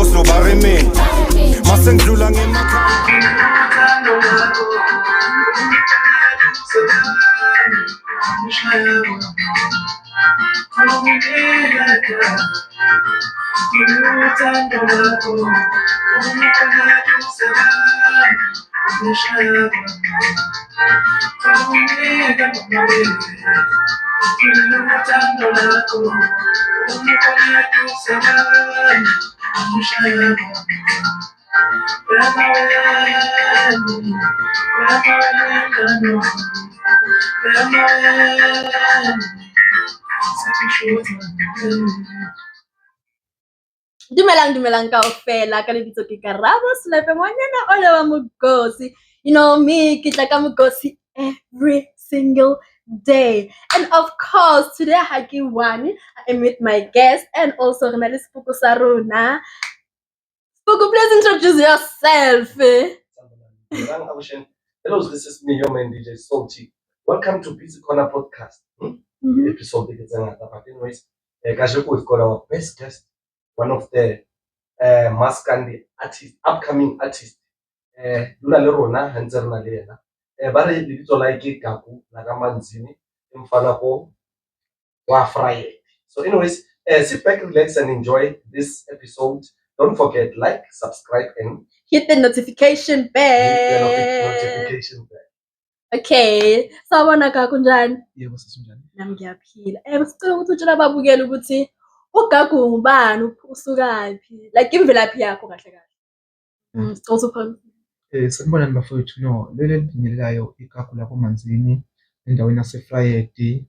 Oslo barimi masengidlula ngemakhaya Dumelang kaofela ka lebitso ke Karabo Slepe ngwanyana ole wa Mokosi. You know me, ke tla ka Mokosi every single day. And of course, today ha ke one, I am with my guest and also re na le Sepuku sa rona. Sepuku, please introduce yourself. Hello, this is me, your man DJ Salty. Welcome to Busy Corner Podcast. Episode but anyways, Kashoko, we've got our best guest, one of the Maskandi artists, upcoming artists. Luna Lerona, Hanzerna Lena. Bari Lito like Kaku, Nagamanzini, Mfanako, Wafraye. So, anyways, sit back, relax, and enjoy this episode. Don't forget, like, subscribe, and Hit the notification bell. notification bell. Okay, sawubona Gagu njani? Yebo sesinjani? Nami ngiyaphila. Sicela ukuthi utshela ababukeli ukuthi uGagu ngubani, usukaphi? Like imvelaphi yakho kahle kahle. Sicela usuphambili. Sanibonani bafowethu. No, leli elidingekayo igagu lapho Manzini endaweni yaseFrayedi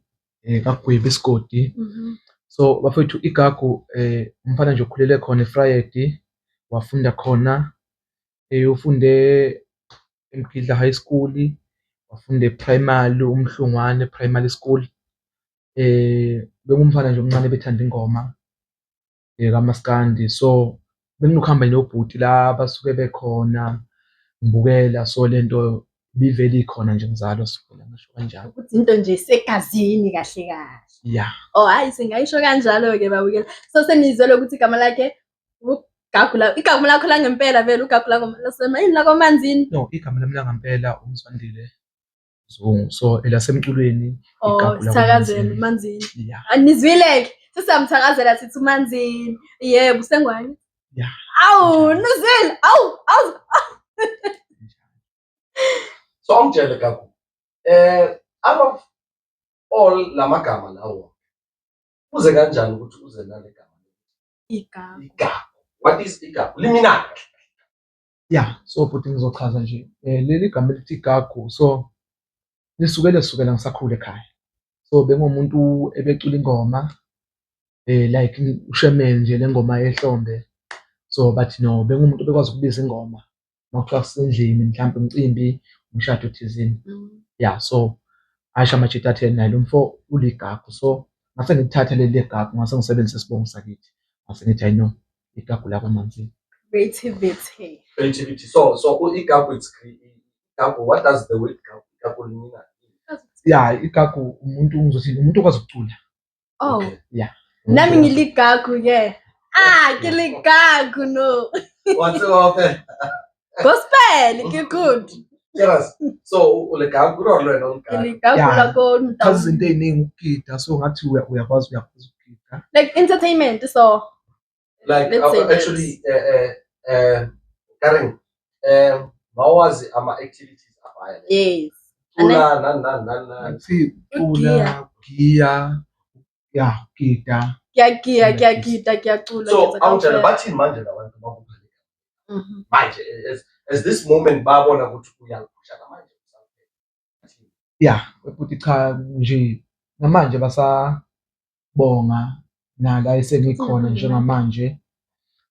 kaGwebu eSigodi. So bafowethu igagu umfana nje okhulele khona eFrayedi, wafunda khona ufunde eMgidla High School, wafunda ePrimary uMhlungwane Primary School. Bengumfana nje omncane bethanda ingoma kaMaskandi. So benginokuhamba nobhuti la basuke bekhona ngibukela, so lento bivele ikhona nje ngizalo sifuna ngisho kanjalo Ukuthi into nje segazini kahle kahle. yeah. Oh hayi singayisho kanjalo ke babukela. So senizwele ukuthi igama lakhe uGagu la. Igama lakho la ngempela vele uGagu la ngomlasema yini la kwaManzini? No, igama lami langempela uMzwandile Zungu. So elasemculweni Oh, igagu la Sithakazelo Manzini. yeah. Anizwile ke. Sisamthakazela sithi uManzini. Yebo sengwani. Yeah. Awu, nizwile. Awu. So I'm telling Kaku, out of all lamagama lawo, uze kanjani ukuthi uze nale gama? Igagu. Igagu. What is igagu? Limina. Yeah, so bhuti ngizochaza nje leli gama elithi igagu, so lisukela ngisakhula ekhaya. So bengumuntu ebecula ingoma like ushemeni nje lengoma yehlombe. So bathi no, bengumuntu bekwazi ukubiza ingoma makuthiwa kusendlini mhlawumbe umcimbi umshado thizini. Yeah, so asha manje athi naye lo mfo uligagu. So ngase ngithatha leli gagu ngase ngisebenzise isibongo sakithi. Ngase ngithi I know igagu la kwaManzini. Creativity. So igagu it's igagu. What does the word igagu mean? Yeah, igagu umuntu ngizothi umuntu okwazi ukucula. Oh. Okay. Yeah. Nami ngiligagu ke. Ngiligagu no. What's up? Gospel ke good. Yes. So ulegagu or lo non gagu? Ngiligagu Yeah. lakho Chaza izinto eziningi ukugida, so ngathi uyakwazi ukugida. like entertainment so Like let's say actually Karen mawazi ama activities abaya. yes. Na. See, cula, giya, yeah, gida. Kuyagida So awutshela bathini manje labantu bakubheka manje as this moment babona ukuthi uyaphusha manje. Yeah, ukuthi cha nje namanje basabonga nala esengikhona njengamanje.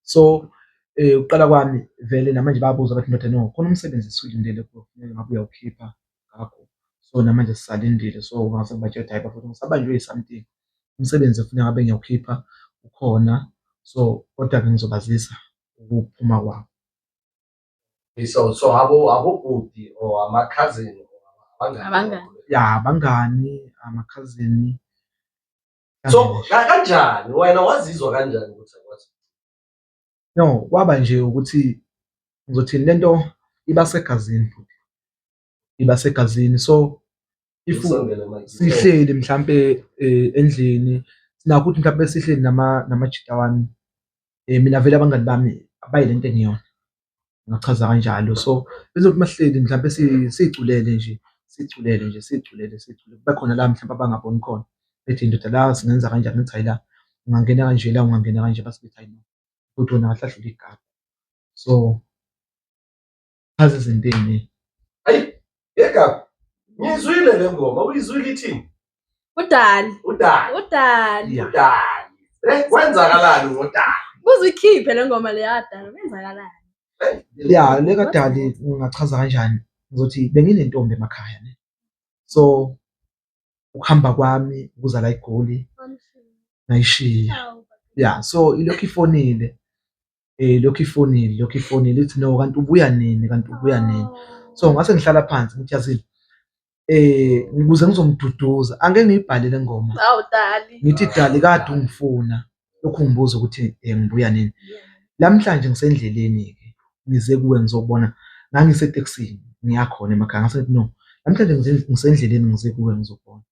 So uqala kwami vele namanje bayabuza bathi ndoda no khona umsebenzi esiwulindele kufanele ngabe uyawukhipha ngakho. So namanje sisalindile, so ngase ngibatshela hayi bafuna ngisabanjwe something umsebenzi ufuna ngabe ngiyawukhipha ukhona. So kodwa ke ngizobazisa ukuphuma kwawo. So abo budi or ama cousin Abangani. Yeah, abangani, ama-cousin. So kanjani wena wazizwa kanjani ukuthi akwazi? No, kwaba nje ukuthi ngizothini lento iba segazini futhi. Iba segazini. So if Usondele manje. sihleli mhlambe endlini sinakho ukuthi mhlambe sihleli namajita wami. Mina vele abangani bami abayilento engiyona. Ngachaza kanjalo. So bezothi masihleli mhlambe siculele nje, siculele. Kube khona la mhlambe abangaboni khona. Bethi indoda la singenza kanjani ngithi hayi la ungangena kanje la ungangena kanje base bethi hayi no. Ukuthi wena ngahlahlula igama. So chaza izinto ey'ningi. Hayi, yeka. Ngizwile le ngoma, uyizwile ithini? Udali. Udali. Yeah. Udali. Kwenzakalani ngodali? Kuzikhiphe le ngoma le yadala. Kwenzakalani? Yeah, le kadali ngingachaza kanjani? Ngizothi benginentombi emakhaya ne. So ukuhamba kwami ukuza la eGoli ngayishiya. Yeah, so ilokhu ifonile. Lokhu ifonile ithi no kanti ubuya nini? So ngase ngihlala phansi ngithi yazini ngikuze ngizomduduza angeke ngiyibhale le ngoma. Hawu Dali. Ngithi Dali kade ungifuna lokhu ngibuza ukuthi ngibuya nini. Namhlanje ngisendleleni ke ngize kuwe ngizobona ngangisetekisini ngiyakhona emakhaya ngasethi no namhlanje ngisendleleni ngize kuwe ngizobona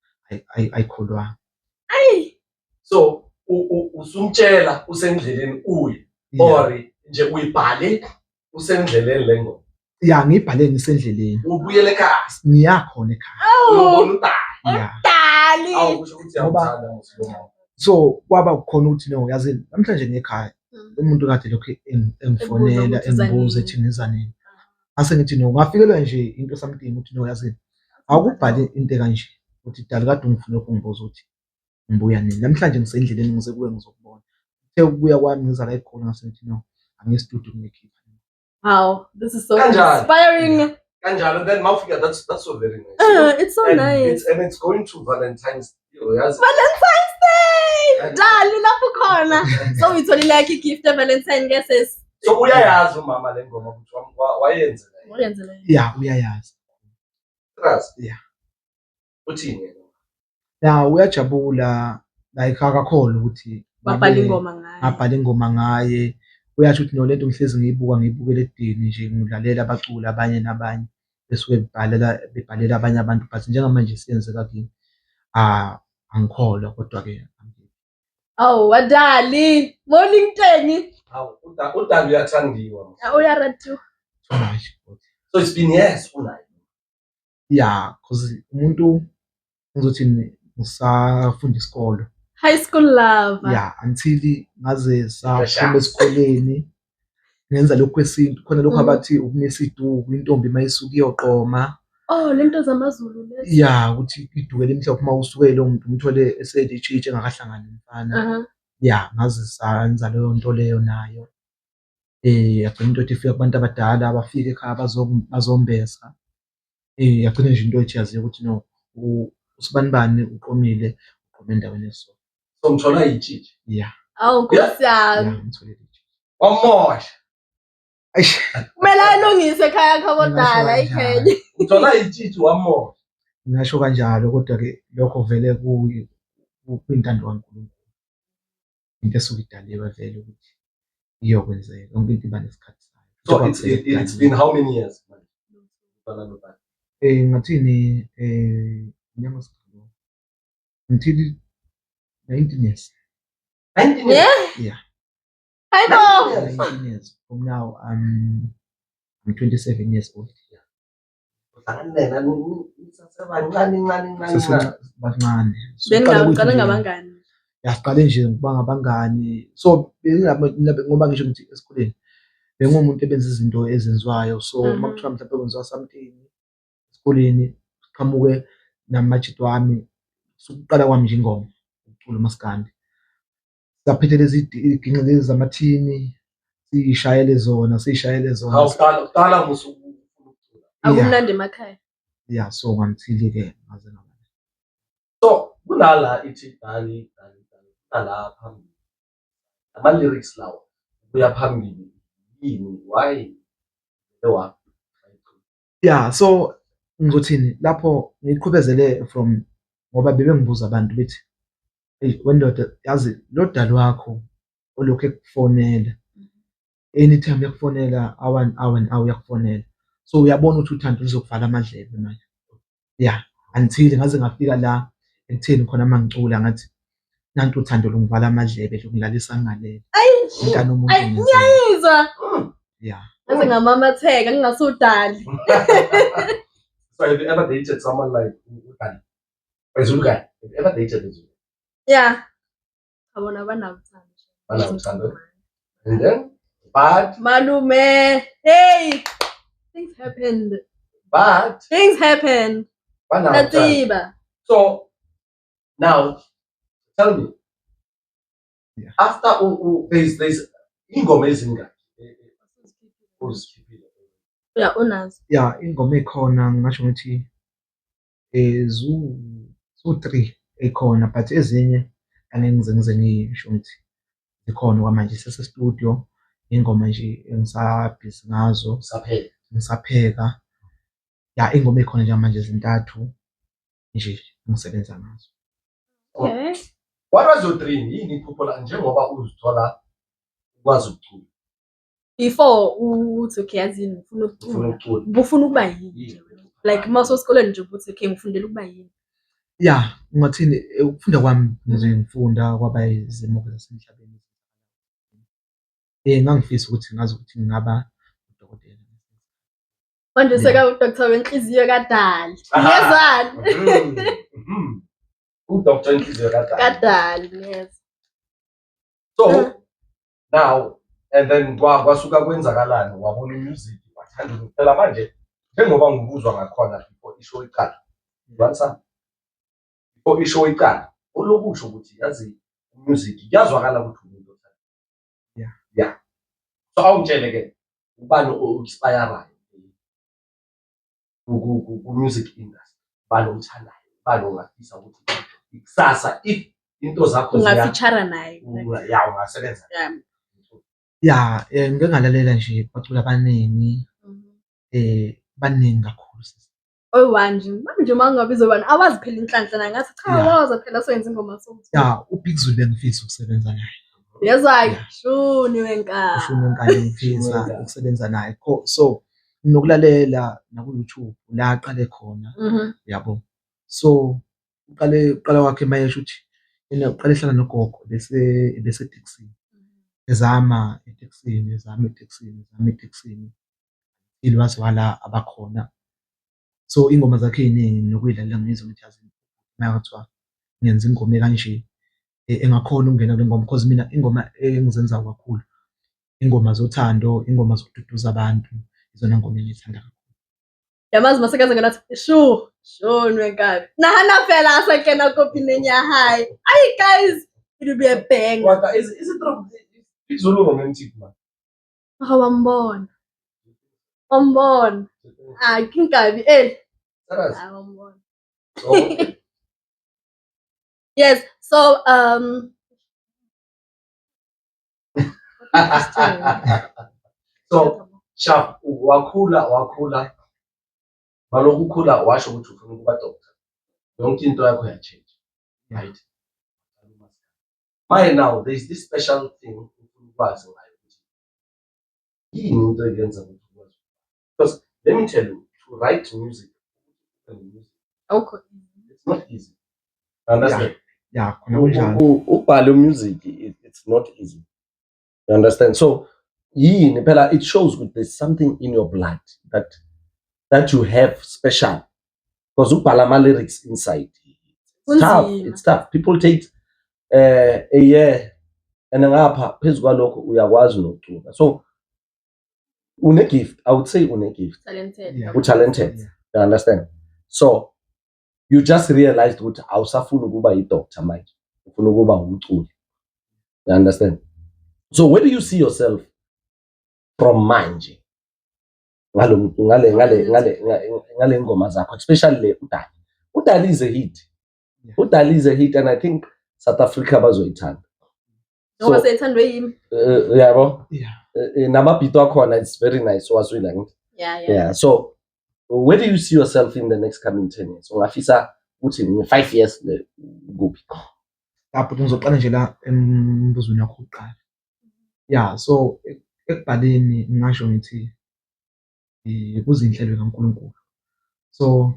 ayikholwa. So usumtshela usendleleni uye or nje uyibhale usendleleni le ngoma. Yeah, ngiyibhale ngisendleleni. Ubuyele ekhaya. Ngiyakhona ekhaya. Uyobona udali. Yeah. Dali. Awusho ukuthi uyamthanda musiloma. So kwaba kukhona ukuthi no yazi namhlanje ngekhaya umuntu kade lokho engifonela engibuza ethi ngiza nini. Ase ngithi no ngafikelwa nje into something ukuthi no yazi akubhale into kanje ukuthi Dali kade ungifuna lokho ngibuza ukuthi ngibuya nini. Namhlanje ngisendleleni ngize kuwe ngizokubona. Uthe ukubuya kwami ngiza la eGoli ngasethi no angistudio ngikhipha. Wow, this is so Kanjani? inspiring. Kanjalo then mawufika that's so very nice. It's so And nice. it's going to Valentine's Day. Yazi. Valentine's Day. Dali lapho khona. So ngitholile like igift eValentine guesses. So uyayazi umama le ngoma ukuthi wayenze la. Uyenzele. Yeah, uyayazi. Trust. Yeah. Uthini? Now uyajabula like akakholwa ukuthi Babhala ingoma ngayo. ngabhala ingoma ngaye. Uyasho ukuthi no lento ngihlezi ngiyibukela edini nje ngilalela abaculi abanye nabanye besuke bebhalela abanye abantu but njengamanje siyenzeka kimi angikholwa kodwa ke Oh, Wadali. Morning Teni. Hawu udali uyathandiwa. Uyaratu. So it's been years unayo. Yeah, cause umuntu ngizothi ngisafunda isikolo. High school love. Yeah, until ngaze saphuma esikoleni ngenza lokho kwesintu khona lokho abathi ukumisa iduku intombi mayisuka iyoqoma. Oh, lento zamaZulu lezo. Yeah, ukuthi idukele emhlophe mawusuke lo muntu umthole eselitshintshe engakahlangani umfana. Yeah, ngaze sanza leyo nto leyo nayo. Yagcina into ethi ifika kubantu abadala abafika ekhaya bazombesa. Yagcina nje into ethi yaziyo ukuthi no usibanibani uqomile uqome endaweni eso. So mthola itshitshi. Yeah. Awu Nkosi yami. Yeah, ngitholile itshitshi. Wamosha. Eish. Kumele alungise ekhaya yakho kodala iKenya. Mthola itshitshi wamosha. Ngisho kanjalo kodwa ke lokho vele kuyintando kaNkulunkulu. Into esuke idaliwe vele ukuthi iyokwenzeka yonke into iba nesikhathi sayo. So it's been how many years? Ngathini inyanga sidlule. Until 19 years. 19 years. Yeah. Yeah. I know. 19 years. From now I'm 27 years old. Bancane. Bengicela ngabangani. Yaqale nje ukuba ngabangani. So ngoba ngisho ngithi esikoleni bengumuntu ebenza izinto ezenziwayo. So makuthiwa mhlawumbe kwenziwa something esikoleni qhamuke namajito wami sukuqala kwami nje ingoma ukucula umaskandi. Saphethe lezi iginqe lezi zamathini sishayele zona. Awuqala musuku ukucula. Akumnandi emakhaya. Yeah, so ngithile ke ngaze ngaba. So kunala ithi Dali ala phambili. Ama lyrics lawo kuya phambili. Yini why? Ewa. Yeah, so ngizothini lapho ngiqhubezele from ngoba bebengibuza abantu bethi hey wendoda yazi lo dali wakho olokhu ekufonela anytime yakufonela hour yakufonela. So uyabona ukuthi uthando lizokuvala amadlebe manje. Yeah, until ngaze ngafika la ekutheni khona mangicula ngathi nanti uthando lungivala amadlebe lungilalisa ngalele. Inkani umuntu ngenzeni. Ngiyayizwa. Yeah. Ngaze ngamamatheka ngingasudali. So have you ever dated someone like Udali? Zuluka, have you ever dated a Zulu? Yeah. Abona banakuthanda. Banakuthanda. And then, but Malume, hey, things happened. Things happened. banakuthanda. Natiba. So now, tell me, Yeah. after there's ingoma ezinga. Yeah, unazo. Yeah, ingoma ekhona ngisho ukuthi zu 3 ekhona but ezinye angeke ngize ngisho ukuthi zikhona kwamanje sese studio ingoma nje engisabhizi ngazo Saphela. ngisapheka. Yeah, ingoma ekhona nje manje ezintathu nje ngisebenza ngazo. Okay. What was your dream? Yini iphupho njengoba uzithola ukwazi ukucula? Before uthi okay yazini ngifuna Ufuna ukucula. ukucula. Ngifuna ukuba yini? Like mase esikoleni nje uthi okay ngifundela ukuba yini? Yeah, ngathini ukufunda kwami nje ngifunda kwaba izimo zasemhlabeni. Ngangifisa ukuthi ngazi ukuthi ngingaba udokotela. Manje seka uDr. Wenhliziyo kaDali. Yezani? UDr. Inhliziyo kaDali. kaDali, yes. So now and then kwasuka kwenzakalani wabona music wathanda ukuphela manje njengoba ngibuzwa ngakhona before ishow iqala. Wansa before ishow iqala olokusho ukuthi yazi music yazwakala ukuthi umuntu othanda. Yeah. So awungitshele ke ubani o-inspire ku music industry bani omthandayo bani ongafisa ukuthi ikusasa if into zakho Ungafeature naye. ya ungasebenza. Yeah. Yeah, ngike ngalalela nje bacula abaningi baningi kakhulu. Oyiwanje manje mangabizo bani awazi phela inhlanhla ngathi cha Yeah. wazi phela soyenza ingoma sokuthi. Yeah, uBig Zulu bengifisa ukusebenza naye. Yezwayi Yeah. shuni wenkani. Ushuni enkani ngifisa ukusebenza naye. So nokulalela na ku YouTube la aqale khona yabo. So uqala wakhe mayesho ukuthi yena uqala ehlala nogogo bese taxi. Ezama eTexini ilwazi wala abakhona. So ingoma zakhe eziningi nokuyidlalela ngizwe ukuthi yazi mayathiwa ngenza ingoma kanje engakhona ukungena kule ngoma because mina ingoma engizenza kakhulu ingoma zothando, ingoma zokududuza abantu izona ngoma engizithanda kakhulu. Yamazi masekaze ngathi shuni wenkani. Nahana phela asakena copy nenya high. Ay guys, it will be a bang. What is it true? Izulu romantic man. Awambona. Kinkabi Serious? awambona. So, Yes, so so sharp wakhula balokhu ukhula washo ukuthi ufuna ukuba doctor. Yonke into yakho yachange. Right? Mine now there is this special thing ufuna ukwazi ngayo ukuthi yini into eyenza ukuthi ukwazi. Because let me tell you, to write music okay. it's not easy. Understand? Yeah, khona kunjalo. Ubhale music it's not easy. You understand? So yini phela it shows that there's something in your blood that you have special. Because ubhala ama lyrics inside. It's tough. People take a year and ngapha phezulu kwalokho uyakwazi nokucula. So une gift, I would say une gift. Talented. Yeah. Talented. You understand? So you just realized ukuthi awusafuna ukuba yi-doctor manje. Ufuna ukuba umculi. You understand? So where do you see yourself from manje? Ngale ngoma zakho, especially le Udali. Udali is a hit. Yeah. Udali is a hit and I think South Africa bazoyithanda. Ngoba seyithandwe yimi. Yabo. Yeah. Namabhito akhona it's very nice wazwile ngithi. Yeah. So where do you see yourself in the next coming 10 years? Ungafisa ukuthi 5 years kuphi? Lapho ngizoqala nje la embuzweni wakho uqala. Yeah, so ekubhaleni ngingasho ngithi kuzinhlelo kaNkulunkulu. So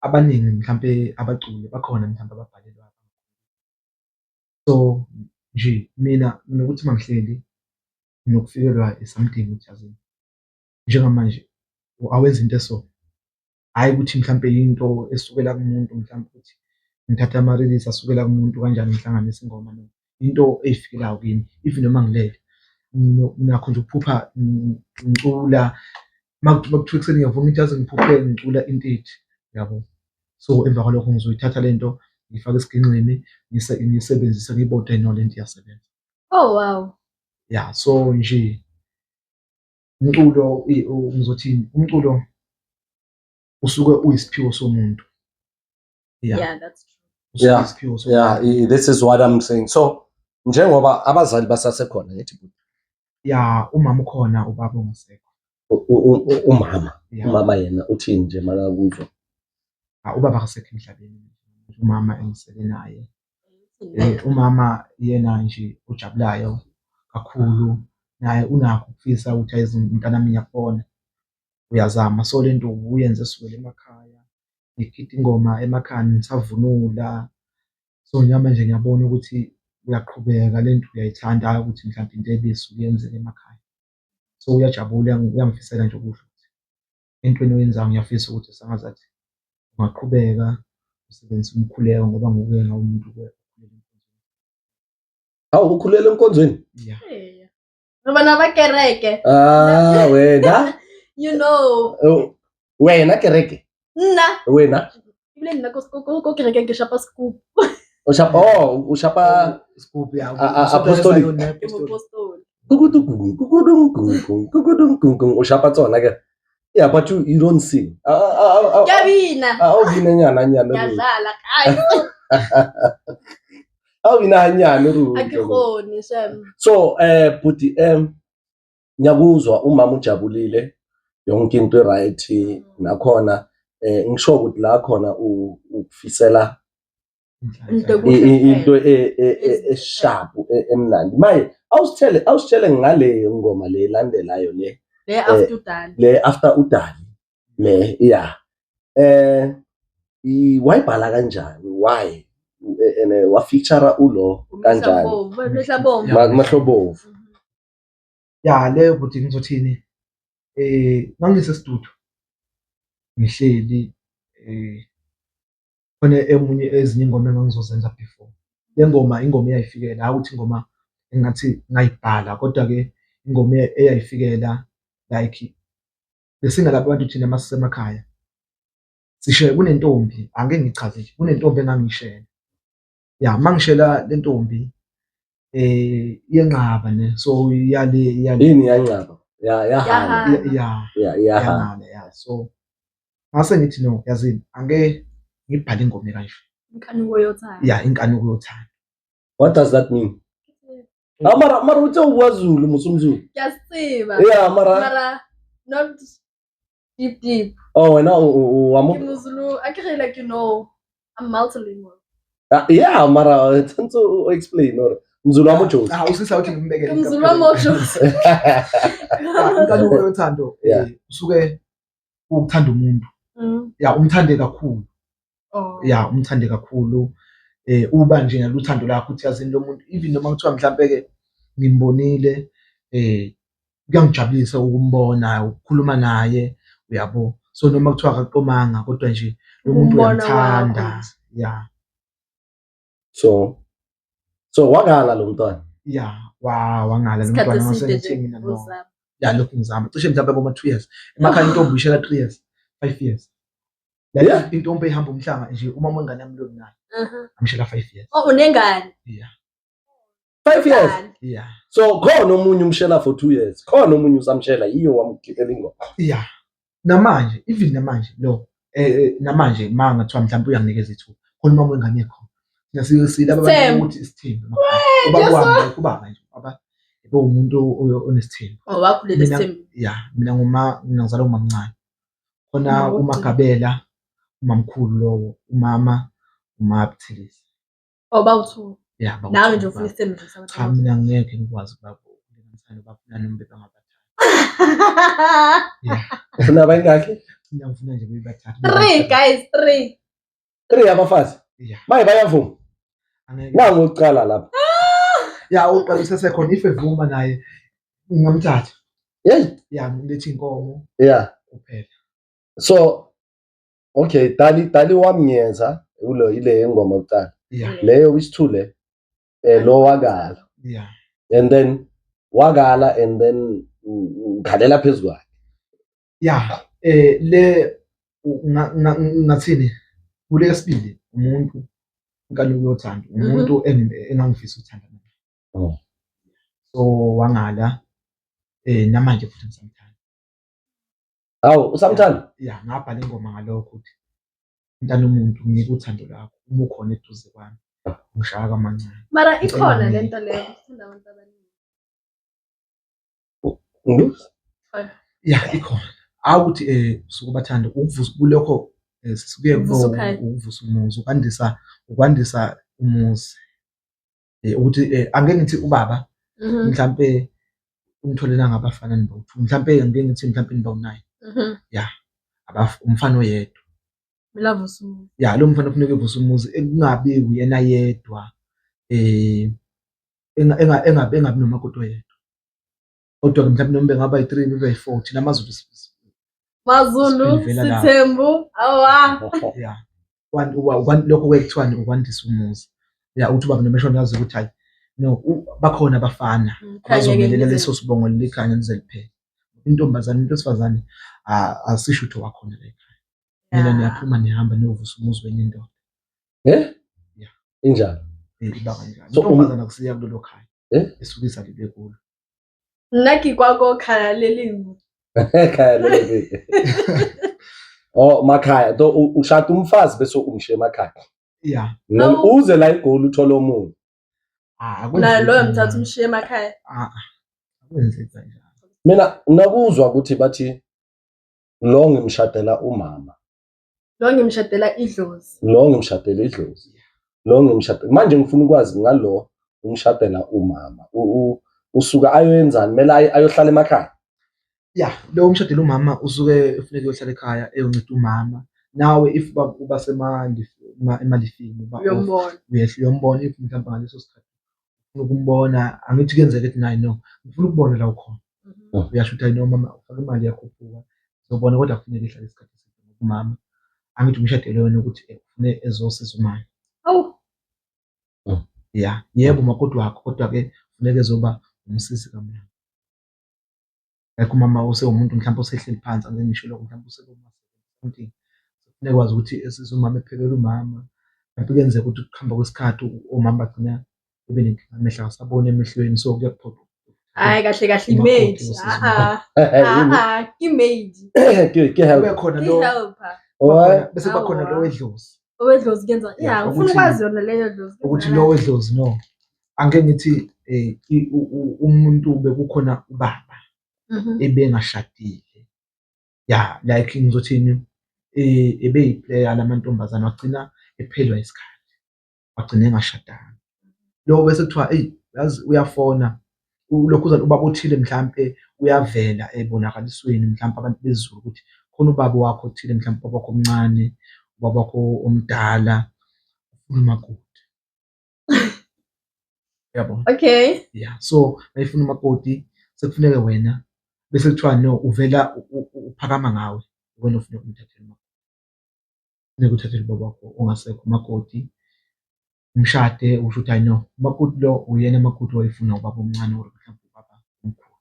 abaningi mhlampe abaculi bakhona mhlampe ababhalelwa. So nje mina nokuthi mangihleli nokufikelwa something ukuthi yazini njengamanje awenza into eso, hhayi ukuthi mhlampe into esukela kumuntu mhlampe ukuthi ngithatha ama-release asukela kumuntu kanjani ngihlanganise ingoma no, into eyifikelayo kimi even noma ngilele nakho nje ukuphupha ngicula makuthiwa ekuseni ngiyavuka ukuthi yazi ngiphuphe ngicula into ethi yabo. So emva kwalokho ngizoyithatha lento ngifake esiginqeni ngiyisebenzise ngiyibode nolento iyasebenza. Oh wow. Yeah, so nje umculo ngizothini umculo usuke uyisiphiwo somuntu. Yeah, that's true. Usuke Yeah, uyisiphiwo somuntu. Yeah, this is what I'm saying. So njengoba abazali basasekhona ngithi Yeah, umama ukhona ubaba ungasekho. umama Yeah. umama yena uthini nje makakuzwa. Ubaba akasekho emhlabeni. Umama engisele naye. Umama yena nje ujabulayo kakhulu naye unakho ukufisa ukuthi ayize umntanami ngiyakubona uyazama. So lento uyenze esukela emakhaya ngikhipha ingoma emakhaya ngisavunula. So njengamanje ngiyabona ukuthi uyaqhubeka lento uyayithanda ukuthi mhlawumbe into ebisi uyenzele emakhaya. So uyajabula uyangifisela nje ukusho ukuthi entweni oyenzayo ngiyafisa ukuthi sangazathi ungaqhubeka usebenzise umkhuleko ngoba nguke ngawumuntu Hawu ukhulela enkonzweni. yeah. Hey. Ngoba nabakereke. Wena You know. wena kereke wena Ibile nina ko kereke ngishapa scoop. ushapa Scoop ya apostolic. Ngimapostoli. Ushapa tsona ke. Yeah, but you don't sing. Ngiyabina. Awubina nyana Ngiyadlala. Hayi. awubina nyana ru. Akikhoni shem. So buti ngiyakuzwa umama ujabulile yonke into right nakhona ngisho ukuthi la khona ukufisela into esharp emnandi. Maye awusitshele ngale ngoma le landelayo le after udali le yeah wayibhala kanjani why ene wa feature ulo kanjani Mahlobovu. ya leyo ukuthi ngizothini ngangisestudio ngihleli khona emunye ezinye ingoma engangizozenza before le ngoma ingoma eyayifikela hayi ukuthi ingoma engathi ngayibhala kodwa ke ingoma eyayifikela like besinga lapha abantu thina masisemakhaya sisho kunentombi ake ngichaze nje kunentombi engangishela ya mangishela le ntombi yenqaba ne so yale yini yanqaba yahala ya so ngase ngithi no yazini ake ngibhale ingoma kanje inkanuko yothando ya inkanuko yothando. What does that mean? Mara uthi uwazulu musumzulu ngiyasiba yeah mara not deep oh wena wamu ngimuzulu akhe like you know I'm multilingual yeah mara tsanzo explain or mzulu wamojozi usisa uthi ngimbekele ngimuzulu wamojozi inkanuko yothando usuke ukuthanda umuntu ya umthande kakhulu ya umthande kakhulu uba nje naluthando lakho uthi yazini lo muntu even noma kuthiwa mhlambe ke ngimbonile kuyangijabulisa ukumbona ukukhuluma naye uyabo so noma kuthiwa akaqomanga kodwa nje lo muntu uyamthanda ya so wakala lo mntwana ya wangala lo mntwana ngasengithi mina no ya lokhu ngizama cishe mhlawumbe boma 2 years emakhaya intombi ishela 3 years 5 years la intombi ehamba umhlanga nje uma umngane yami lo nayo amshela 5 years unengane yeah 5 years yeah so khona omunye umshela for 2 years khona omunye usamshela yiyo wamkhipela ingoma yeah namanje even namanje lo namanje manga kuthiwa mhlawumbe uyanginikeza ithuba khona uma wengane khona silaba abantu ukuthi isithembu ubaba nje baba umuntu onesithembu wakhulela isithembu yeah mina ngizalwa umamncane khona uMagabela umamkhulu lowo umama uMaphthilisi bawuthu yeah nawe nje ufuna isithembu cha mina ngeke ngikwazi babo bangathanda bafuna noma bebangabathatha. Ufuna bayingakhi? Ngiyafuna nje bebathatha. 3 guys, 3. 3 abafazi. Yeah. Maye bayavuma. Angeke. Nangu uqala lapha. Ya uqala usesekhona if evuma naye ngingamthatha. Yeah. Ya ngilethi inkomo Yeah. kuphela. So okay, Dali wamnyeza ile ingoma yokuqala. Yeah. Leyo wisithule lo wakala. Yeah. And then wakala and then ukhalela phezulu kwakhe. Yeah. Le ngathini kule yesibili umuntu unkani uyothanda umuntu engangifisa ukuthanda naye. Oh. So wangala namanje futhi ngisamthanda. Hawu usamthanda? Yeah, ngabhala ingoma ngalokho ukuthi mntana umuntu ngike uthando lakho uma ukhona eduze kwami ngishaya kamancane. Mara ikhona lento leyo ukuthanda abantu abaningi. Yeah, ikhona. Awukuthi suku bathanda ukuvusa kulokho sisuke ukuvusa umuzi ukwandisa umuzi. Ukuthi angeke ngithi ubaba mhlambe umtholela ngabafana nibo 2 mhlambe ngeke ngithi mhlambe nibo 9. Yeah. Umfana oyedwa. Mina vusa umuzi. Yeah, lo mfana kufanele evusa umuzi kungabi uyena yedwa. Engabi nomakoti oyedwa. Kodwa mhlambe noma bengaba yi3 bebe yi4 thina amaZulu Mazulu Sithembu awa. Yeah. Lokho kwekuthiwani ukwandisa umuzi. Yeah, uthi ubaba nomeshona yazi ukuthi hayi no bakhona abafana bazomelela leso sibongo likhanya lizeliphela. Intombazane umuntu wesifazane asisho ukuthi wakhona la ekhaya. Mina niyaphuma nihamba niyovusa umuzi wenye indoda. Yeah. Injalo. Iba kanjalo. Intombazane akusiya kulelo khaya. Esukisa libe kulo. Naki kwako khala lelimi. Ekhaya leli. Oh makhaya to ushada umfazi bese umshiye emakhaya. Yeah. Uze la eGoli uthola omunye. Na lo mthatha umshiye emakhaya. Akwenzeki kanjalo. Mina nakuzwa ukuthi bathi lo ngimshadela umama. Lo ngimshadela idlozi. Lo ngimshadela idlozi. Lo ngimshadela manje ngifuna ukwazi ngalo umshadela umama. Usuka ayoyenzani? Mela ayohlala emakhaya. Yeah, lo umshadela umama usuke ufuneka uyohlala ekhaya eyonceda umama. Nawe if uba emalifini Uyombona. uyombona if mhlawumbe ngaleso sikhathi ufuna ukumbona angithi kuyenzeka ukuthi nayi no ngifuna ukubona la ukhona. Uyasho ukuthi no mama ufaka imali yakho uphuma uzobona kodwa kufanele ihlale isikhathi eside ngomama. Angithi umshadelo wena ukuthi ufune ezosiza umama. Awu. Yeah, yebo umakoti wakho kodwa ke kufanele ezoba umsisi kamama. Like umama usewumuntu mhlawumbe osehleli phansi angeke ngisho lokho mhlawumbe usekuma something. Kufanele kwazi ukuthi esiza umama ephekela umama. Kanti kuyenzeka ukuthi ukuhamba kwesikhathi umama bagcina ube nenkinga amehla asabone emehlweni so kuyaphoqa. Hayi kahle image. Image. Ke help. Kube khona lo bese bakhona lo wedlozi. Owedlozi kuyenza. Yeah, ufuna ukwazi yona leyo dlozi. Ukuthi lo wedlozi no. Angeke ngithi umuntu bekukhona ubaba ebengashadile. Yeah, like ngizothini ebeyiplayer lamantombazana wagcina ephelwa isikhathi. Wagcina engashadanga. Lo bese kuthiwa yazi uyafona lokhu uzana ubaba othile mhlambe uyavela ebonakalisweni mhlambe abantu bezulu ukuthi khona ubaba wakho othile mhlambe ubaba wakho omncane, ubaba wakho omdala ufuna umakoti. Yabo. Okay. Yeah, so mayifuna umakoti sekufuneka wena bese kuthiwa no uvela uphakama ngawe wena ufuna ukumthathela umakoti. Ufuna ukuthathela ubaba wakho ongasekho umakoti. Umshade usho ukuthi hayi no umakoti lo uyena umakoti wayefuna ubaba omncane or mhlawumbe ubaba omkhulu.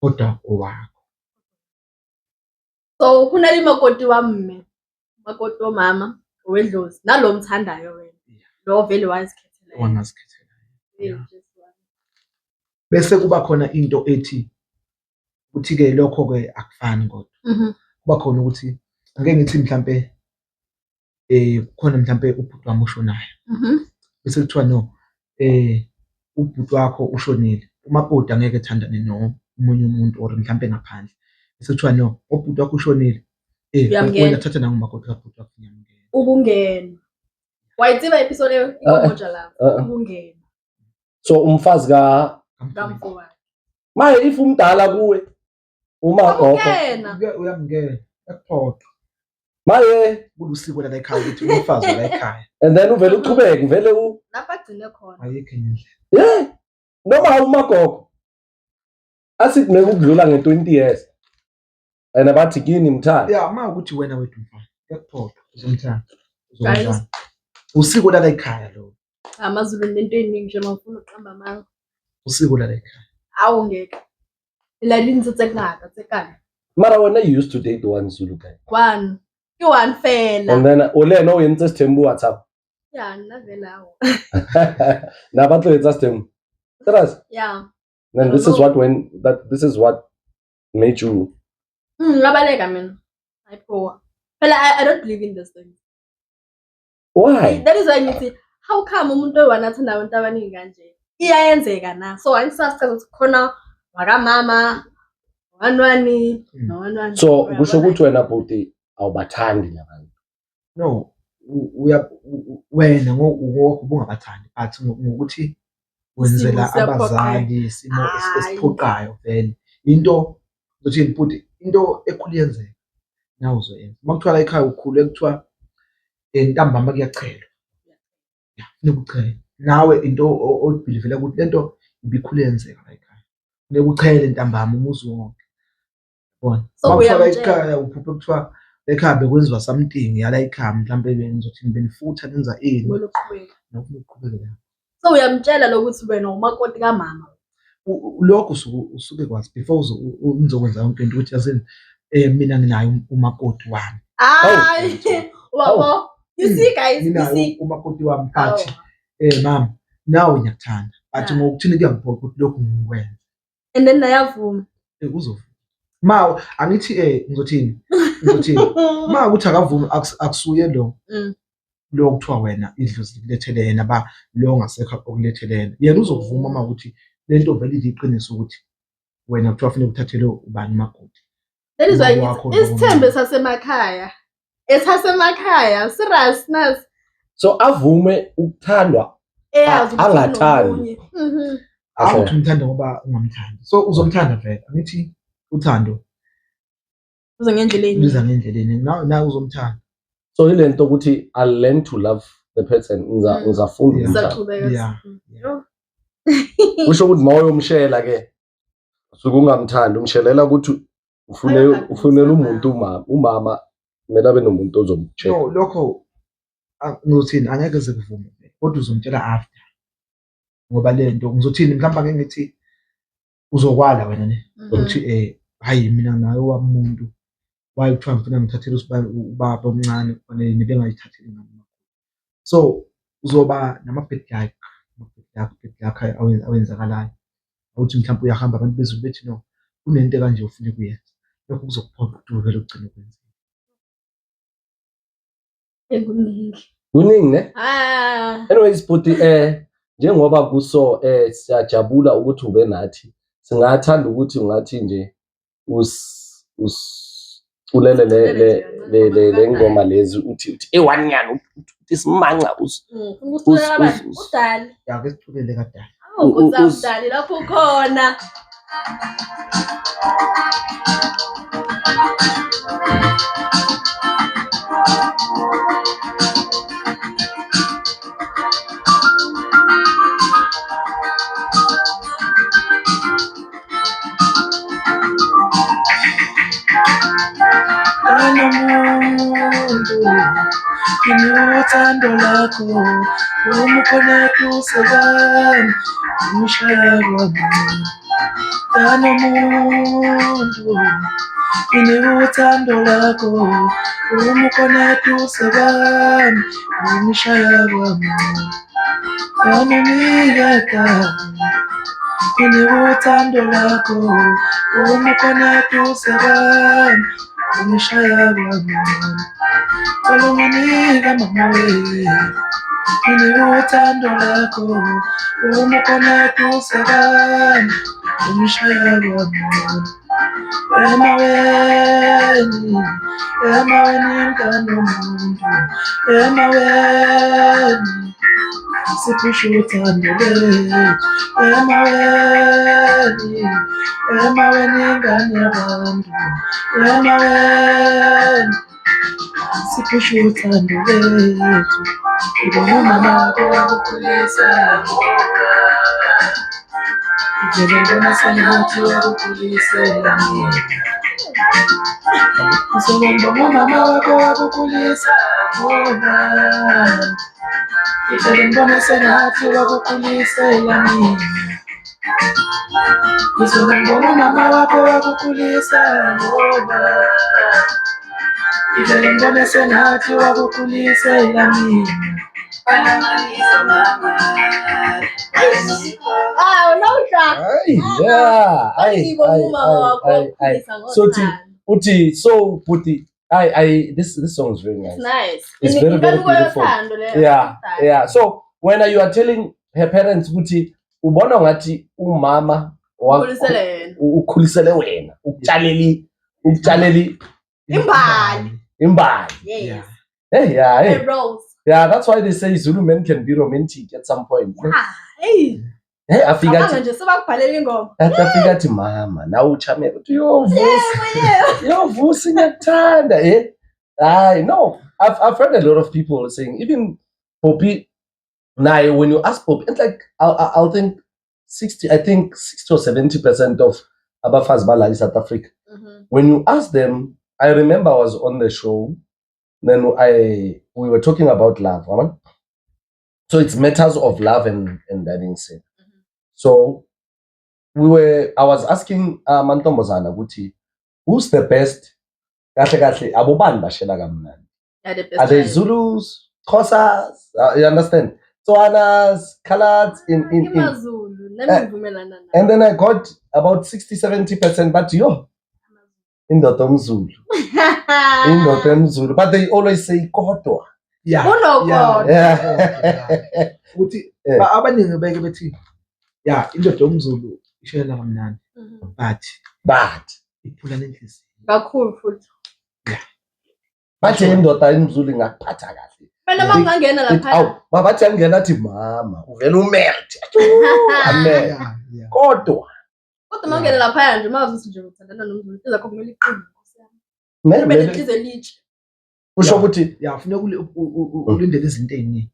Kodwa owakho. So kuna limakoti wami, makoti womama, owedlozi, nalo mthandayo wena. Lo vele wazikhethela. Wangazikhethela. Bese kuba khona into ethi uthi ke lokho ke akufani kodwa. Kuba khona ukuthi angeke ngithi mhlambe khona mhlambe ubhuti wami ushonayo. Bese kuthiwa no ubhuti wakho ushonile. Umakoti angeke ethandane nomunye umuntu or mhlambe ngaphandle. Bese kuthiwa no ubhuti wakho ushonile. Wena thatha nangu umakoti kabhuti wakho ngiyamngena. Ubungena. Wayitsiba episode ikomoja lapho ubungena. So umfazi Kamfowabo. Maye if umdala kuwe uma gogo Ukena. uyamngena ekuphoqa maye kulusiko la ekhaya ukuthi umfazi la ekhaya and then uvele uchubeke vele Lapha agcine khona. ayikho enye indlela. yeah noma umagogo asithi nekudlula nge20 years and abathi kini mthanda Yeah, uma ukuthi wena wethu mfana ekuphoqa uzomthanda Guys. usiko la ekhaya lo AmaZulu nento eningi nje mafuna uqamba amanga. usiko la ekhaya Awu ngeke. Ilalini tsekanga tsekanga. mara wena you used to date one Zulu guy One. One fela. and then olena uyenza sithembu WhatsApp Yeah, navela awo. na batlo yenza sithembu trust Yeah. and this is what made you Ngabaleka mina. Hayipoa. Phela I don't believe in this thing. why That is why ngithi how come umuntu oyi-one athanda abantu abaningi kanje? Iyayenzeka na. So angisachaza ukuthi khona wakamama, wanwani, nowanwani. so kusho ukuthi wena bhuti awubathandi labantu no wena ngokungabathandi but ngokuthi wenzela Isimo siyaphoqayo. abazali isimo Hayi. esiphoqayo vele into zothini futhi into ekhulu yenzeka nawe uzoyenza uma kuthiwa la ekhaya ukhulu ekuthiwa ntambama kuyachelwa funeka uchele nawe into oyibhilivela ukuthi lento ibikhulu yenzeka la ekhaya funeka uchele ntambama umuzi wonke bona So uma kuthiwa la uyamtshela. ekhaya uphupha kuthiwa ekhaya bekwenziwa something yala ekhaya mhlawumbe bengizothini benifutha nenza ini Kumele uqhubeke. nokufuna ukuqhubeka So uyamtshela lokuthi wena umakoti kamama. lokho usuke kwazi before uzokwenza yonke into ukuthi yazini mina nginayo umakoti wami Hayi. Wabo. You see guys, you nginayo see. umakoti wami but Oh. mama nawe ngiyakuthanda but Yeah. ngokuthini kuyangiphoqa ukuthi lokhu ngikwenza And then nayavuma. uzovuma ma angithi ngizothini ma ukuthi akavumi akusuye lo kuthiwa wena idlozi likulethele yena ba lo ngasekho okulethele yena yena uzokuvuma uma ukuthi lento vele iyiqiniso ukuthi wena kuthiwa kufanele uthathele ubani umakoti That is why Ubaba wakho ngithi isithembe sasemakhaya. Esasemakhaya, serious nas. so avume ukuthandwa Eyazi ukuthi angathandi. unomunye. awuthi umthanda ngoba ungamthandi so uzomthanda vele angithi uthando Uze ngendleleni. liza ngendleleni nawe uzomthanda so ile nto ukuthi I learn to love the person ngizafunda Yeah. umthanda Saqhubeka. Yeah. kusho ukuthi mawuyomshela ke usuke ungamthandi umshelela ukuthi ufunela umuntu umama kumele abe nomuntu ozomtshela no lokho ngizothini angeke zikuvume kodwa uzomtshela after ngoba lento ngizothini mhlawumbe ake ngithi uzokwala wena ne ukuthi hayi mina nayo wamuntu waye kuthiwa ngifuna ngithathele ubaba omncane kufanele nibe ngayithatheli ngami so uzoba nama-bad luck awenzakalayo ukuthi mhlawumbe uyahamba abantu bezulu bethi no kunento ekanje ufuna ukuyenza lokho kuzokuphoqa ukuthi uvele ugcine ukwenza kuningi ne Ah. anyways bhuti njengoba kuso siyajabula ukuthi ube nathi singathanda ukuthi ungathi nje ulele le ngoma lezi uthi ewanyana uthi simanca Usulela abantu udali. yake sicubele kadala Udali lapho khona. uthando lakho umukhonethu sekani umshaya kwami kanomuntu uthando lakho umukhonethu sekani umshaya kwami kanomiyeka uthando lakho umukhonethu sekani umshaya kwami Tolonganika mama we uthando lakho umukhonethu sekani umshaya kwami emaweni mngani womuntu emaweni siphusha uthando lethu emaweni ngane yabantu emaweni siphusha uthando lethu ibona mama wakukhulisa ivele ngibona sengathi wakukhulisa ngizobona mama wakho wakukhulisa ivele ngibona sengathi wakukhulisela mina ngizobona mama wakho wakukhulisa ivele ngibona sengathi wakukhulisela mina So Puti, this song is very nice. It's nice. It's very, very beautiful. Yeah. So when you are telling her parents Puti, ubona ngathi umama ukhulisele wena, ukutshaleli imbali. Yes. Hey. Rose. Yeah, that's why they say Zulu men can be romantic at some point. Hey, afika nje sebakubhalela ingoma. Afika athi mama, nawe uchamele uthi yovusi ngiyakuthanda I know. I've heard a lot of people saying, even Poppy, now when you ask Poppy, it's like I'll think 60 or 70% of abafaz bala in South Africa. When you ask them, I remember I was on the show, then we were talking about love. Right? So it's matters of love and dancing. So I was asking Mantombazana Guti, who's the best? Abobani bashela kamnandi. Are they Zulus, Xhosas? You understand? Tswanas, Khalats in and then I got about 60-70%, but indoda umZulu. But they always say kodwa. Yeah. Ukuthi abaningi beke bethi indoda umZulu ishela kamnandi. But iphula nenhliziyo. Kakhulu futhi. Yeah. Bathi indoda umZulu ingakuphatha kahle. Phela mangangena lapha. Bathi angena athi mama, uvela umelt. Amen. Kodwa mangena lapha nje mawazi nje uthandana nomZulu izakho kumele iqine. Usho ukuthi kufuneka ulindele izinto eziningi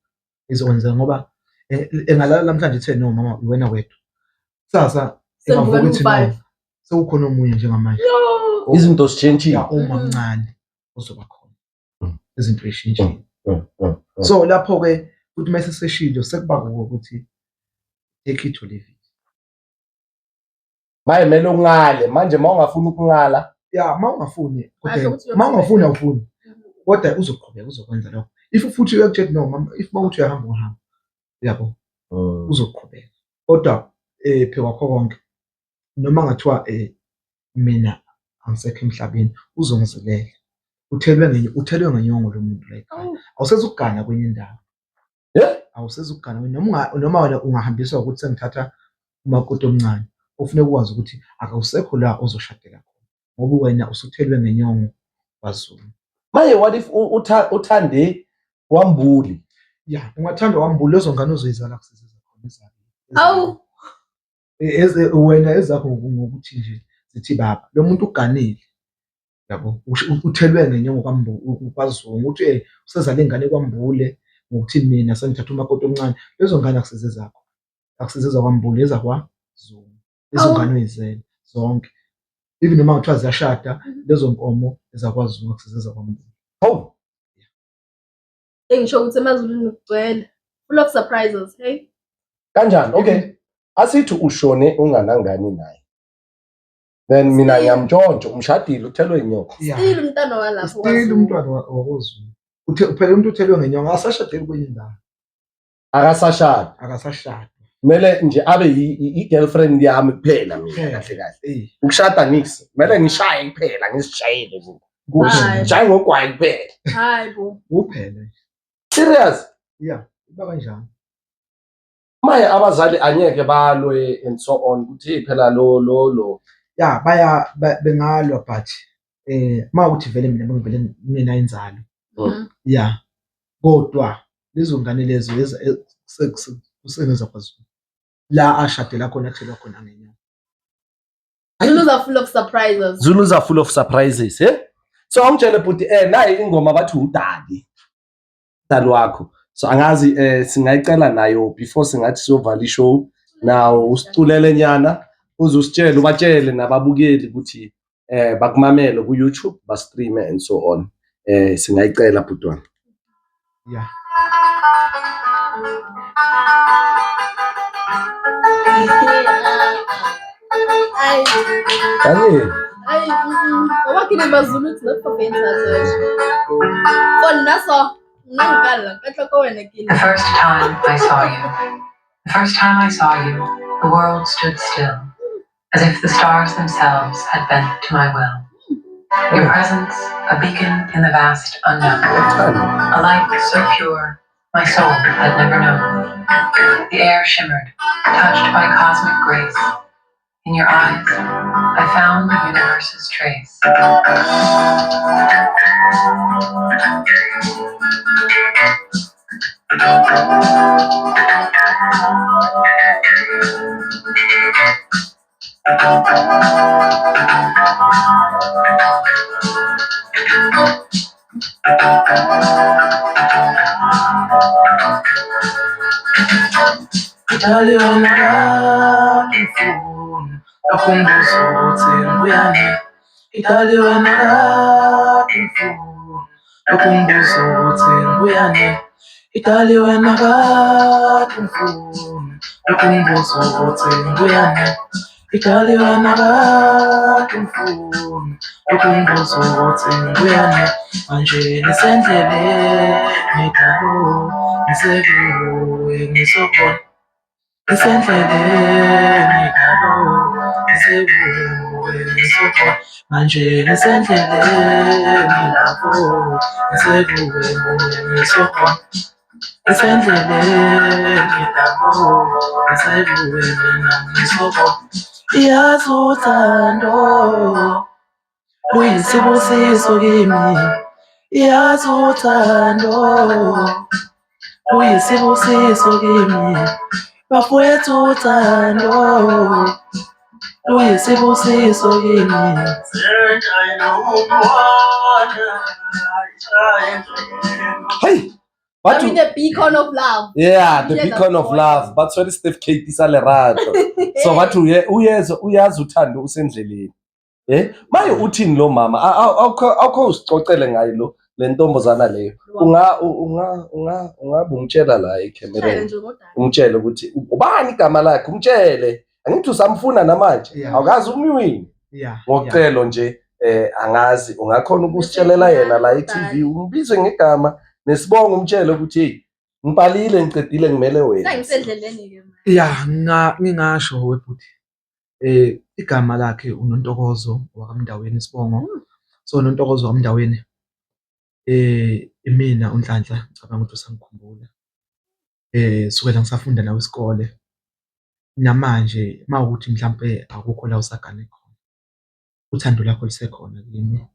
ezokwenzeka ngoba engalala namhlanje ethe no mama wena wedwa sasa engavuka ethi no sekukhona omunye njengamanje izinto zitshentshile uma mncane uzoba khona izinto ezishintshile so lapho ke ukuthi mase seshilo sekuba ukuthi take it or leave it mayemele ungale manje mawungafuna ukungala mawungafuni mawungafuni awufuni kodwa uzoqhubeka uzokwenza lokho if futhi uyakutshela no mama if mawuthi uyahamba yabo uzoqhubeka kodwa phela kwakho konke noma ngathiwa mina angisekho emhlabeni uzongizelela uthelwe ngenyongo lo muntu like awusezukugana kwenye indawo awusezukugana noma wena ungahambiswa ukuthi sengithatha umakoti omncane ufuneka ukwazi ukuthi akawusekho la ozoshadela khona ngoba wena usuthelwe ngenyongo kwaZulu. Manje what if uthande wambuli? Ungathanda wambuli lezo ngane uzoyizala kusizeza khona izalo. Wena ezakho ngokuthi nje zithi baba lo muntu uganile. Yabo uthelwe ngenyongo kwaZulu ukuthi usezala ingane kwambule ngokuthi mina sengithatha umakoti omncane lezo ngane akusizeza kwambuli ezakwaZulu. Lezo ngane uyizela zonke. Even noma kuthiwa ziyashada lezo nkomo ezakwaZulu akusizeza kwambuli. Ngisho ukuthi emazulwini kugcwele full of surprises, hey? Kanjani? Okay. Asithi ushone unganangani naye. Then mina ngiyamntshontsho umshadile uthelwe inyongo. Still umntwana walapho. Still umntwana wakozulu. Phela umuntu uthelwe ngenyongo asashadeli kwenye indawo. Akasashada. Mele nje abe i-girlfriend yami kuphela mina kahle kahle. Ukushada ngisi. Mele ngishaye kuphela ngisishayele nje. Kuphela ngogwayi kuphela. Hayibo. Kuphela. Serious? Iba kanjani? Maye abazali anyeke balwe and so on ukuthi phela lo ya bengalwa but mawukuthi vele mina inzalo ya kodwa lezo ngane lezo kusenza kwaZulu la ashadela khona kuthelwa khona ngenyanga. Zulus are full of surprises. Zulus are full of surprises, so angitshele bhuti nayi ingoma bathi udali wakho, so angazi singayicela nayo before singathi siyovala ishow now usiculele nyana uze usitshele ubatshele nababukeli ukuthi bakumamele ku YouTube ba-stream and so on. Singayicela bhuti wami. Yeah. What can I Zulu to look for painters? For Nassau, The first time I saw you, the world stood still, as if the stars themselves had bent to my will. Your presence, a beacon in the vast unknown, a light so pure my soul had never known. The air shimmered, touched by cosmic grace. In your eyes, I found the universe's trace. Hey, I mean the beacon of love. Yeah, the beacon of love. But sorry, Steph Katie Salerato. So what uyazi uthando usendleleni. Maye uthini lo mama? Awukho usicocele ngayo lo lentombazana leyo. Ungabumtshela la ecamereni. Umtshele ukuthi ubani igama lakhe, umtshele. Angithi usamfuna namanje. Awukazi umwini. Ngokucelo nje angazi ungakhona ukusitshelela yena la eTV umbize ngegama nesibongo umtshele ukuthi hey ngipalile ngiqedile ngimele wena. Ngisendleleni ke manje. Yeah, ngingasho webhuti. Igama lakhe uNontokozo wakamndaweni Sibongo. So uNontokozo wakamndaweni mina uNhlanhla ngicabanga ukuthi usangikhumbula. Sukela ngisafunda nawe isikole. Namanje mawukuthi mhlambe akukho la usagane khona. Uthando lakho lisekhona kimi.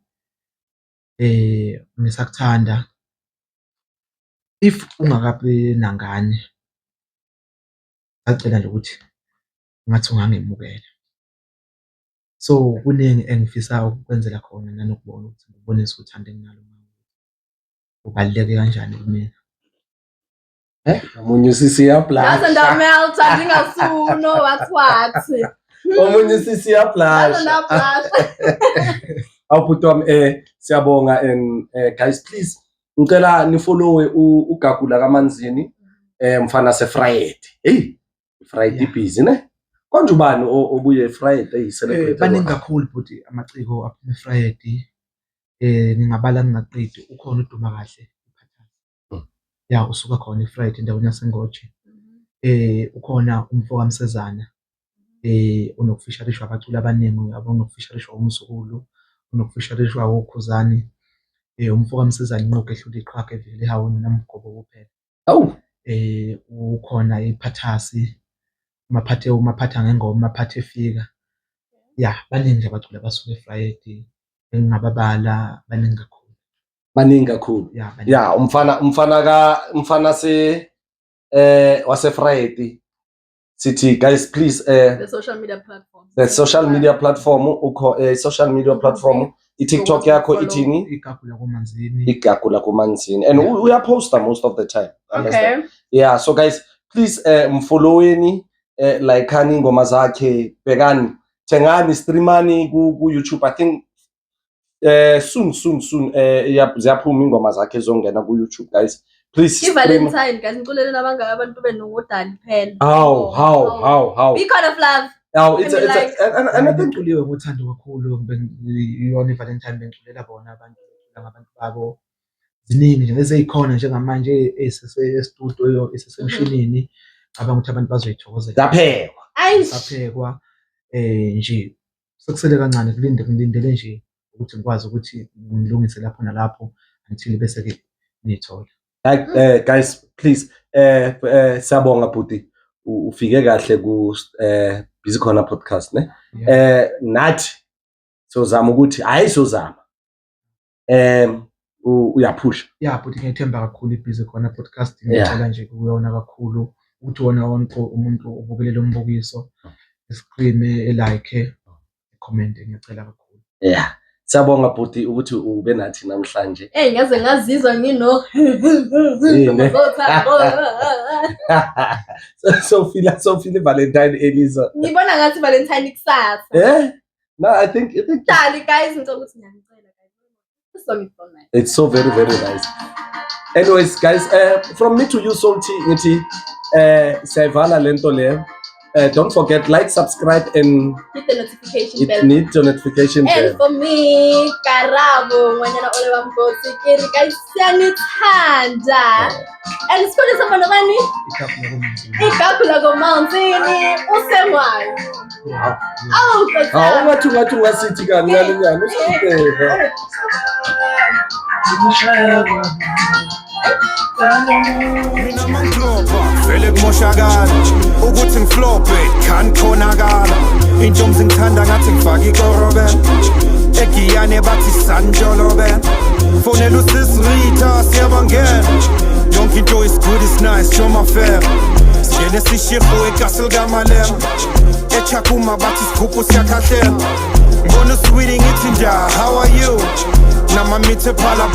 Ngisakuthanda. If ungakabi nangane acela nje ukuthi ngathi ungangemukela. So kuningi engifisa ukwenzela khona nanokubona ukuthi ngibonise uthando enginalo ngawe. Ubaluleke kanjani kumina? Omunye usisi yablash. Yazi ndamelta ngingasuno what. Omunye usisi yablash. Yazi ndablash. Awubhuti wami siyabonga and guys please ngicela nifollowe uGagula kaManzini mfana seFriday. Hey Friday busy ne? Konje ubani obuye Friday celebrate? Baningi kakhulu bhuti amaciko aphuma Friday. Ngingabala ngingaqedi ukhona uduma kahle ePhathana. Ya usuka khona eFriday endaweni yaseNgoje. Ukhona umfo kaMsezana. Unokufishalishwa abaculi abaningi abonokufishalishwa uMsukulu, unokufishalishwa uKhuzani. Umfo kaMsezana inqoke ehlula iqhaka evele ehawini namgobo kuphela. Awu ukhona ePhathasi. Umaphathe ngengoma, umaphathe efika. ya baningi nje abaculi abasuka eFriday engingababala baningi kakhulu. Maningi kakhulu. Ya baningi. Yeah, umfana wase Friday. Sithi guys please The social media platform. the social media platform social media platform iTikTok yakho follow. ithini? Igagu lakomanzini. Igagu lakumanzini and uyaposta most of the time. Okay. Yeah, so guys please mfolloweni likeani ingoma zakhe, bhekani, thengani, streamani ku YouTube. I think soon ziyaphuma ingoma zakhe zongena ku YouTube guys. Please Valentine guys, ngiculele nabangaka abantu benodali phela. How Be kind of love. it's And I think Ngiculiwe ngothando kakhulu iyona iValentine bengiculela bona abantu ngabantu babo ziningi nje ezikhona njengamanje estudio esesemshinini abanga ukuthi abantu bazoyithokozela. zaphekwa. Saphekwa nje sekusele kancane ngilindele nje ukuthi ngikwazi ukuthi ngilungise lapho nalapho until bese ke nithola. Guys please siyabonga bhuti ufike kahle ku Busy Corner podcast ne. Nathi sozama ukuthi ayizozama uyaphusha. Yeah, but ngiyethemba kakhulu iBusy Corner podcast ngicela nje kuyona kakhulu ukuthi wona wonke umuntu ubukelela umbukiso screen like comment ngiyacela kakhulu. Yeah, siyabonga bhuti ukuthi ube nathi namhlanje. ngaze ngazizwa ngino. so feel Valentine Elisa. Ngibona ngathi Valentine kusasa. No, I think Dali guys, ngicela ukuthi ngiyacela guys. This song is so nice. it's so very nice. Anyways guys, from me to you Salty ngithi siyavala lento le. Don't forget like, subscribe and Hit the notification bell. hit the notification And bell. for me, Karabo, Mwanyana Olewa Mkosi, Kiri guys, siyanithanda. And sikhona someone obani? Igagu lakomanzini. Igagu lakomanzini, usemwayo. Awu, Ungathi ungasithi kancane nyana usibheka. Mina mangilopha vele kumoshakala ukuthi ngiflope kan khonakala intombi ngithanda ngathi ngifaka ikorobela egiyane bathi sanjolobela fonela usisrita siyabangena yonke into is good is nice Joma Fair singene sishirho eCastle kaMalema eChakuma bathi sikhupho siyakhahlela ngibona uswidi ngithi nja how are you nama mithe phala